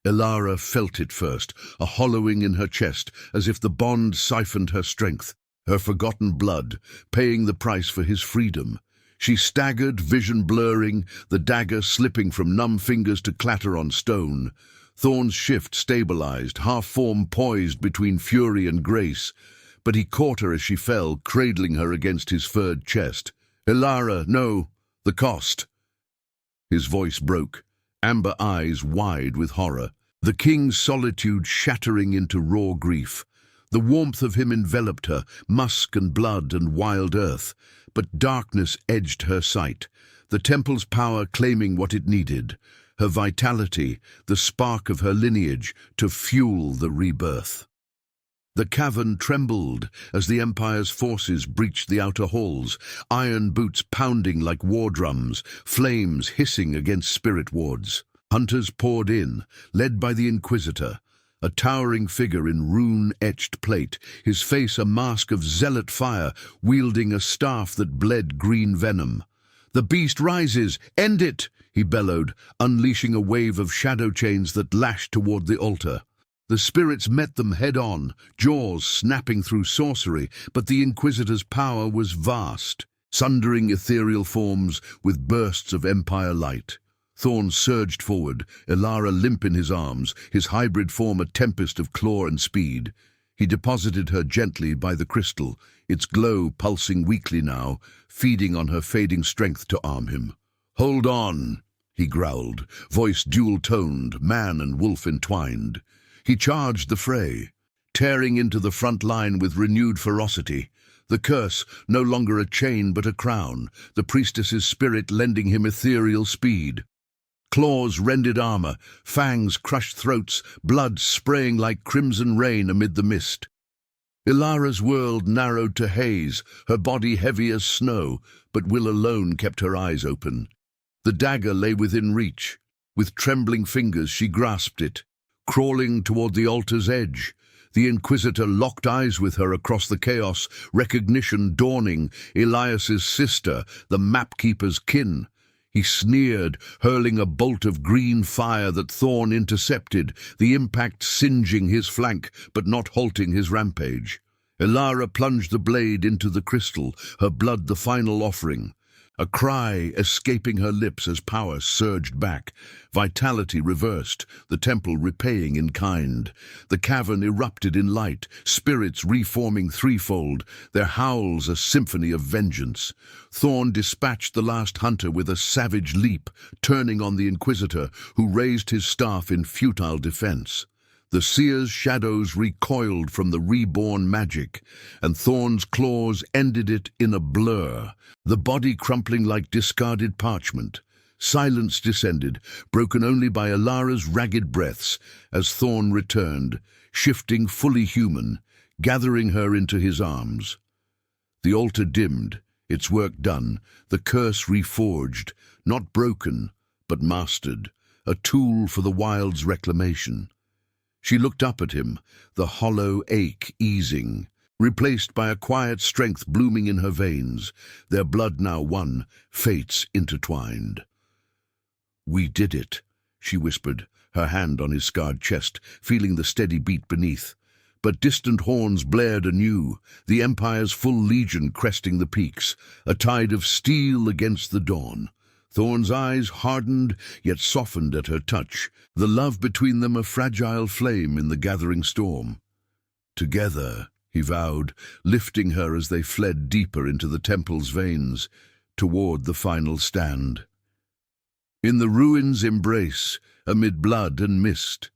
Ilara felt it first, a hollowing in her chest, as if the bond siphoned her strength. Her forgotten blood, paying the price for his freedom. She staggered, vision blurring, the dagger slipping from numb fingers to clatter on stone. Thorn's shift stabilized, half-form poised between fury and grace, but he caught her as she fell, cradling her against his furred chest. "Ilara, no, the cost." His voice broke, amber eyes wide with horror, the king's solitude shattering into raw grief. The warmth of him enveloped her, musk and blood and wild earth, but darkness edged her sight, the temple's power claiming what it needed, her vitality, the spark of her lineage, to fuel the rebirth. The cavern trembled as the Empire's forces breached the outer halls, iron boots pounding like war drums, flames hissing against spirit wards. Hunters poured in, led by the Inquisitor, a towering figure in rune-etched plate, his face a mask of zealot fire, wielding a staff that bled green venom. "The beast rises! End it!" he bellowed, unleashing a wave of shadow chains that lashed toward the altar. The spirits met them head-on, jaws snapping through sorcery, but the Inquisitor's power was vast, sundering ethereal forms with bursts of Empire light. Thorn surged forward, Ilara limp in his arms, his hybrid form a tempest of claw and speed. He deposited her gently by the crystal, its glow pulsing weakly now, feeding on her fading strength to arm him. "Hold on," he growled, voice dual-toned, man and wolf entwined. He charged the fray, tearing into the front line with renewed ferocity. The curse, no longer a chain but a crown, the priestess's spirit lending him ethereal speed. Claws rended armor, fangs crushed throats, blood spraying like crimson rain amid the mist. Ilara's world narrowed to haze, her body heavy as snow, but will alone kept her eyes open. The dagger lay within reach. With trembling fingers she grasped it, crawling toward the altar's edge. The Inquisitor locked eyes with her across the chaos, recognition dawning, Elias's sister, the mapkeeper's kin. He sneered, hurling a bolt of green fire that Thorn intercepted, the impact singeing his flank, but not halting his rampage. Ilara plunged the blade into the crystal, her blood the final offering. A cry escaping her lips as power surged back, vitality reversed, the temple repaying in kind. The cavern erupted in light, spirits reforming threefold, their howls a symphony of vengeance. Thorn dispatched the last hunter with a savage leap, turning on the Inquisitor, who raised his staff in futile defense. The seer's shadows recoiled from the reborn magic, and Thorn's claws ended it in a blur, the body crumpling like discarded parchment. Silence descended, broken only by Ilara's ragged breaths, as Thorn returned, shifting fully human, gathering her into his arms. The altar dimmed, its work done, the curse reforged, not broken, but mastered, a tool for the wild's reclamation. She looked up at him, the hollow ache easing, replaced by a quiet strength blooming in her veins, their blood now one, fates intertwined. "We did it," she whispered, her hand on his scarred chest, feeling the steady beat beneath. But distant horns blared anew, the Empire's full legion cresting the peaks, a tide of steel against the dawn. Thorn's eyes hardened, yet softened at her touch, the love between them a fragile flame in the gathering storm. "Together," he vowed, lifting her as they fled deeper into the temple's veins, toward the final stand. In the ruins' embrace, amid blood and mist,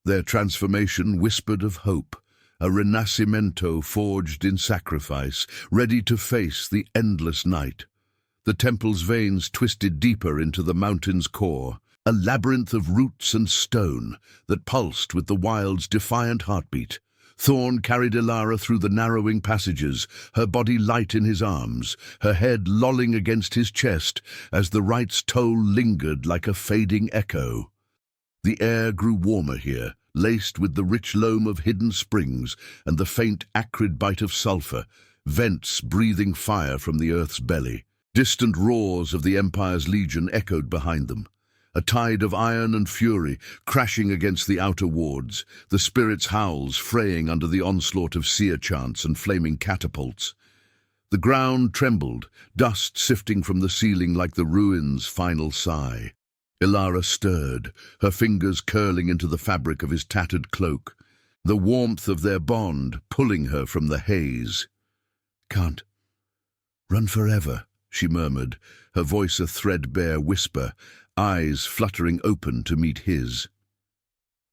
their transformation whispered of hope, a Renascimento forged in sacrifice, ready to face the endless night. The temple's veins twisted deeper into the mountain's core, a labyrinth of roots and stone that pulsed with the wild's defiant heartbeat. Thorn carried Ilara through the narrowing passages, her body light in his arms, her head lolling against his chest as the rite's toll lingered like a fading echo. The air grew warmer here, laced with the rich loam of hidden springs and the faint acrid bite of sulphur, vents breathing fire from the earth's belly. Distant roars of the Empire's legion echoed behind them, a tide of iron and fury crashing against the outer wards, the spirits' howls fraying under the onslaught of seer chants and flaming catapults. The ground trembled, dust sifting from the ceiling like the ruins' final sigh. Ilara stirred, her fingers curling into the fabric of his tattered cloak, the warmth of their bond pulling her from the haze. "Can't run forever," she murmured, her voice a threadbare whisper, eyes fluttering open to meet his.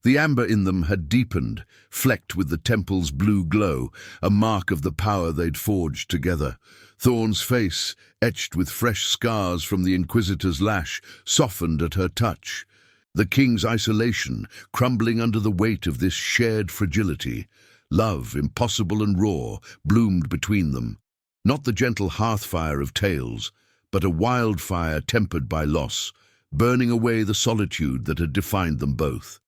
The amber in them had deepened, flecked with the temple's blue glow, a mark of the power they'd forged together. Thorn's face, etched with fresh scars from the Inquisitor's lash, softened at her touch. The king's isolation, crumbling under the weight of this shared fragility. Love, impossible and raw, bloomed between them. Not the gentle hearthfire of tales, but a wildfire tempered by loss, burning away the solitude that had defined them both.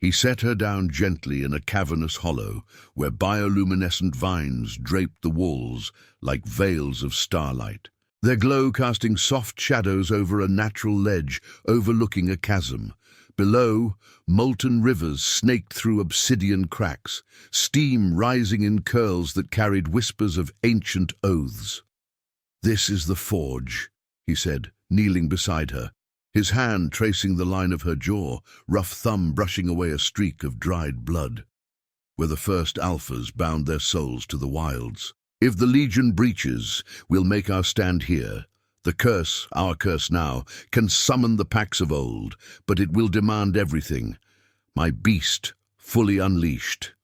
He set her down gently in a cavernous hollow, where bioluminescent vines draped the walls like veils of starlight, their glow casting soft shadows over a natural ledge overlooking a chasm. Below, molten rivers snaked through obsidian cracks, steam rising in curls that carried whispers of ancient oaths. "This is the forge," he said, kneeling beside her, his hand tracing the line of her jaw, rough thumb brushing away a streak of dried blood, where the first alphas bound their souls to the wilds. "If the Legion breaches, we'll make our stand here. The curse, our curse now, can summon the packs of old, but it will demand everything. My beast, fully unleashed,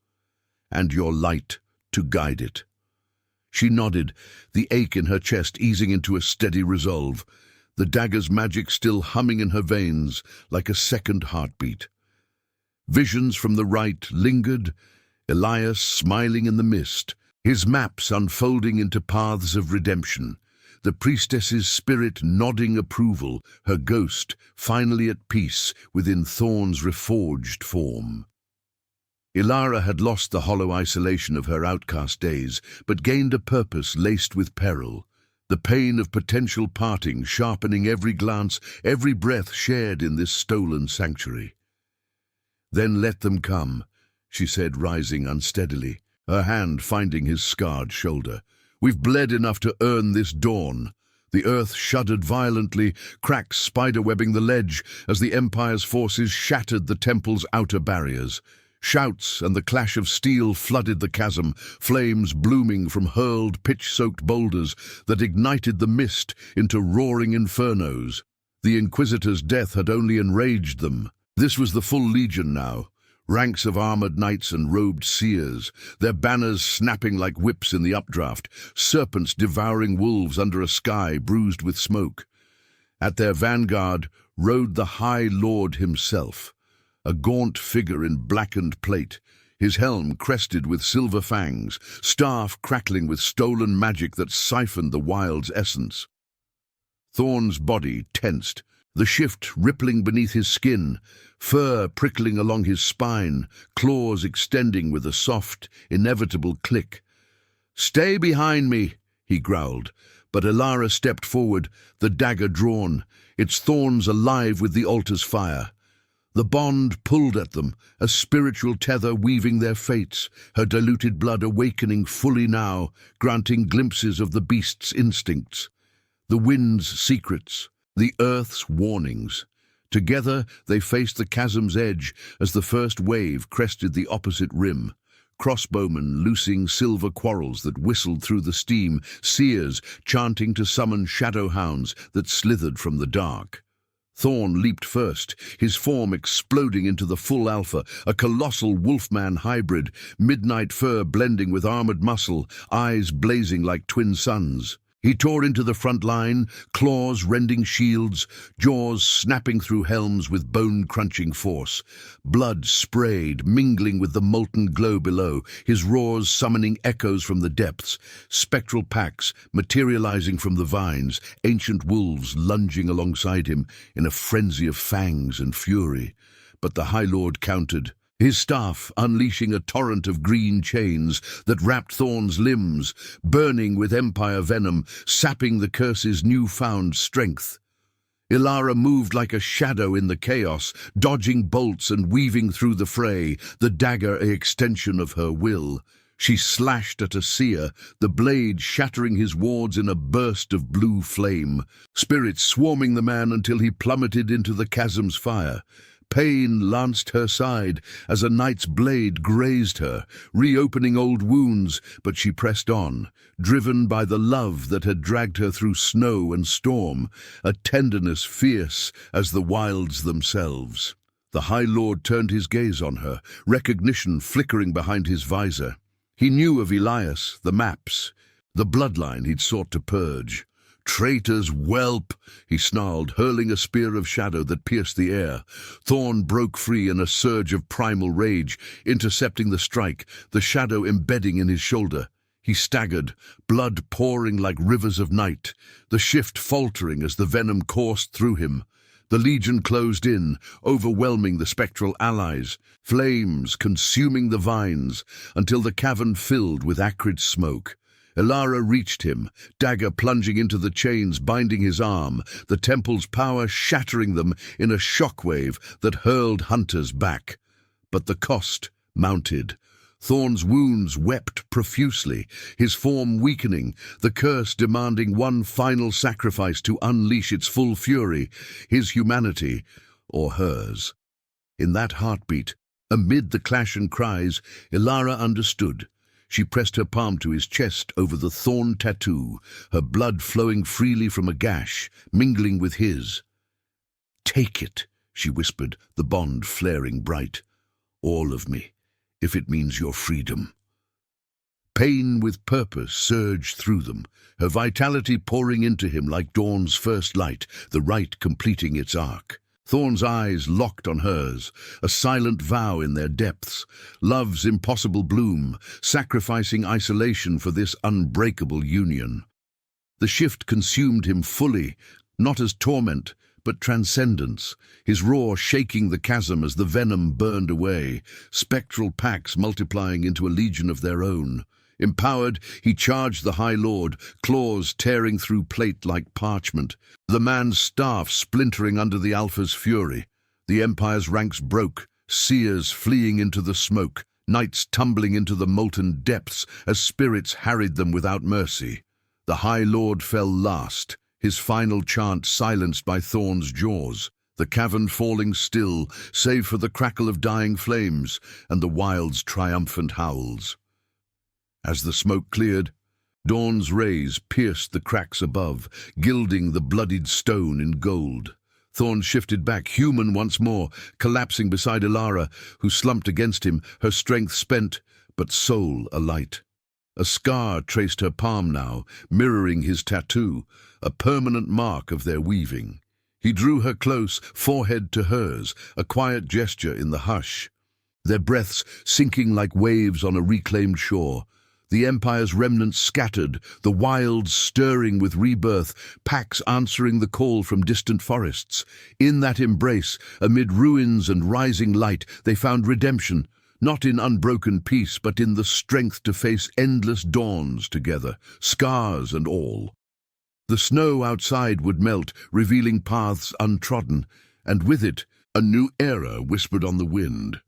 and your light to guide it." She nodded, the ache in her chest easing into a steady resolve, the dagger's magic still humming in her veins like a second heartbeat. Visions from the rite lingered, Elias smiling in the mist, his maps unfolding into paths of redemption, the priestess's spirit nodding approval, her ghost finally at peace within Thorn's reforged form. Ilara had lost the hollow isolation of her outcast days, but gained a purpose laced with peril. The pain of potential parting sharpening every glance, every breath shared in this stolen sanctuary. "Then let them come," she said, rising unsteadily, her hand finding his scarred shoulder. "We've bled enough to earn this dawn." The earth shuddered violently, cracks spiderwebbing the ledge as the Empire's forces shattered the temple's outer barriers. Shouts and the clash of steel flooded the chasm, flames blooming from hurled, pitch-soaked boulders that ignited the mist into roaring infernos. The Inquisitor's death had only enraged them. This was the full legion now, ranks of armored knights and robed seers, their banners snapping like whips in the updraft, serpents devouring wolves under a sky bruised with smoke. At their vanguard rode the High Lord himself, a gaunt figure in blackened plate, his helm crested with silver fangs, staff crackling with stolen magic that siphoned the wild's essence. Thorn's body tensed, the shift rippling beneath his skin, fur prickling along his spine, claws extending with a soft, inevitable click. "Stay behind me," he growled, but Elara stepped forward, the dagger drawn, its thorns alive with the altar's fire. The bond pulled at them, a spiritual tether weaving their fates, her diluted blood awakening fully now, granting glimpses of the beast's instincts, the wind's secrets, the earth's warnings. Together they faced the chasm's edge as the first wave crested the opposite rim. Crossbowmen loosing silver quarrels that whistled through the steam, seers chanting to summon shadow hounds that slithered from the dark. Thorn leaped first, his form exploding into the full alpha, a colossal wolfman hybrid, midnight fur blending with armored muscle, eyes blazing like twin suns. He tore into the front line, claws rending shields, jaws snapping through helms with bone-crunching force. Blood sprayed, mingling with the molten glow below, his roars summoning echoes from the depths, spectral packs materializing from the vines, ancient wolves lunging alongside him in a frenzy of fangs and fury. But the High Lord countered, his staff unleashing a torrent of green chains that wrapped Thorn's limbs, burning with empire venom, sapping the curse's newfound strength. Elara moved like a shadow in the chaos, dodging bolts and weaving through the fray, the dagger an extension of her will. She slashed at a seer, the blade shattering his wards in a burst of blue flame, spirits swarming the man until he plummeted into the chasm's fire. Pain lanced her side as a knight's blade grazed her, reopening old wounds, but she pressed on, driven by the love that had dragged her through snow and storm, a tenderness fierce as the wilds themselves. The High Lord turned his gaze on her, recognition flickering behind his visor. He knew of Elias, the maps, the bloodline he'd sought to purge. "Traitor's whelp!" he snarled, hurling a spear of shadow that pierced the air. Thorn broke free in a surge of primal rage, intercepting the strike, the shadow embedding in his shoulder. He staggered, blood pouring like rivers of night, the shift faltering as the venom coursed through him. The Legion closed in, overwhelming the spectral allies, flames consuming the vines, until the cavern filled with acrid smoke. Elara reached him, dagger plunging into the chains binding his arm, the temple's power shattering them in a shockwave that hurled hunters back. But the cost mounted. Thorn's wounds wept profusely, his form weakening, the curse demanding one final sacrifice to unleash its full fury, his humanity or hers. In that heartbeat, amid the clash and cries, Elara understood. She pressed her palm to his chest over the thorn tattoo, her blood flowing freely from a gash, mingling with his. "Take it," she whispered, the bond flaring bright. "All of me, if it means your freedom." Pain with purpose surged through them, her vitality pouring into him like dawn's first light, the rite completing its arc. Thorn's eyes locked on hers, a silent vow in their depths, love's impossible bloom, sacrificing isolation for this unbreakable union. The shift consumed him fully, not as torment, but transcendence, his roar shaking the chasm as the venom burned away, spectral packs multiplying into a legion of their own. Empowered, he charged the High Lord, claws tearing through plate like parchment, the man's staff splintering under the Alpha's fury. The Empire's ranks broke, seers fleeing into the smoke, knights tumbling into the molten depths as spirits harried them without mercy. The High Lord fell last, his final chant silenced by Thorn's jaws, the cavern falling still, save for the crackle of dying flames and the wild's triumphant howls. As the smoke cleared, dawn's rays pierced the cracks above, gilding the bloodied stone in gold. Thorn shifted back, human once more, collapsing beside Elara, who slumped against him, her strength spent, but soul alight. A scar traced her palm now, mirroring his tattoo, a permanent mark of their weaving. He drew her close, forehead to hers, a quiet gesture in the hush. their breaths sinking like waves on a reclaimed shore. The Empire's remnants scattered, the wilds stirring with rebirth, packs answering the call from distant forests. In that embrace, amid ruins and rising light, they found redemption, not in unbroken peace, but in the strength to face endless dawns together, scars and all. The snow outside would melt, revealing paths untrodden, and with it, a new era whispered on the wind.